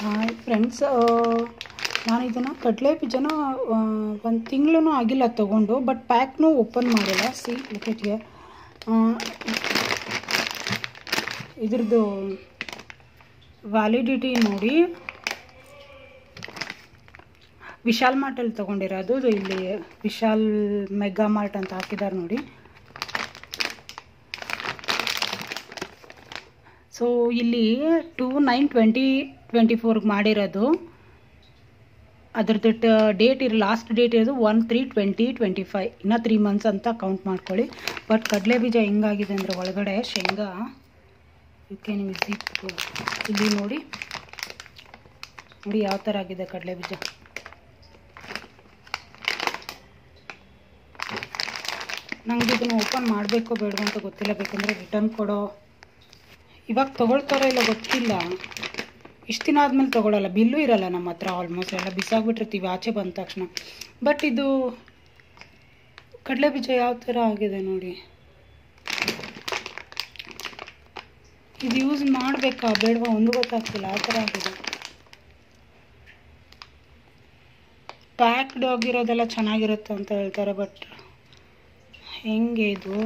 Hi friends, ನಾನು ಇದನ್ನು ಕಡಲೆ ಬೀಜನ ಒಂದು ತಿಂಗಳೂ ಆಗಿಲ್ಲ ತೊಗೊಂಡು, ಬಟ್ ಪ್ಯಾಕ್ನೂ ಓಪನ್ ಮಾಡಿಲ್ಲ. ಸಿ ಲುಕೆಟ್ಗೆ ಇದ್ರದ್ದು ವ್ಯಾಲಿಡಿಟಿ ನೋಡಿ. ವಿಶಾಲ್ ಮಾರ್ಟಲ್ಲಿ ತೊಗೊಂಡಿರೋದು. ಇಲ್ಲಿ ವಿಶಾಲ್ ಮೆಗಾ ಮಾರ್ಟ್ ಅಂತ ಹಾಕಿದ್ದಾರೆ ನೋಡಿ. ಸೊ ಇಲ್ಲಿ 2/9/2024 ಮಾಡಿರೋದು. ಅದ್ರದ್ದು ಡೇಟ್ ಲಾಸ್ಟ್ ಡೇಟ್ ಇರೋದು 1/3/2025. ಇನ್ನೂ 3 ಮಂತ್ಸ್ ಅಂತ ಕೌಂಟ್ ಮಾಡ್ಕೊಳ್ಳಿ. ಬಟ್ ಕಡಲೆ ಬೀಜ ಹೆಂಗಾಗಿದೆ ಅಂದರೆ ಒಳಗಡೆ ಶೇಂಗಾ, ಯು ಕ್ಯಾನ್ ವಿಸಿಟ್. ಇಲ್ಲಿ ನೋಡಿ ಯಾವ ಥರ ಆಗಿದೆ ಕಡಲೆ ಬೀಜ. ನಂಗೆ ಇದನ್ನು ಓಪನ್ ಮಾಡಬೇಕೋ ಬೇಡವೋ ಅಂತ ಗೊತ್ತಿಲ್ಲ. ಬೇಕಂದರೆ ರಿಟರ್ನ್ ಕೊಡೋ, ಇವಾಗ ತೊಗೊಳ್ತಾರೋ ಇಲ್ಲ ಗೊತ್ತಿಲ್ಲ. ಇಷ್ಟು ದಿನ ಆದಮೇಲೆ ತೊಗೊಳ್ಳಲ್ಲ, ಬಿಲ್ಲು ಇರಲ್ಲ ನಮ್ಮ ಹತ್ರ. ಆಲ್ಮೋಸ್ಟ್ ಎಲ್ಲ ಬಿಸಾಕ್ಬಿಟ್ಟಿರ್ತೀವಿ ಆಚೆ ಬಂದ ತಕ್ಷಣ. ಬಟ್ ಇದು ಕಡಲೆ ಬೀಜ ಯಾವ ಥರ ಆಗಿದೆ ನೋಡಿ. ಇದು ಯೂಸ್ ಮಾಡಬೇಕಾ ಬೇಡವಾ ಒಂದು ಗೊತ್ತಾಗ್ತಿಲ್ಲ, ಆ ಥರ ಆಗಿದೆ. ಪ್ಯಾಕ್ಡ್ ಆಗಿರೋದೆಲ್ಲ ಚೆನ್ನಾಗಿರುತ್ತೆ ಅಂತ ಹೇಳ್ತಾರೆ, ಬಟ್ ಹೆಂಗೆ ಇದು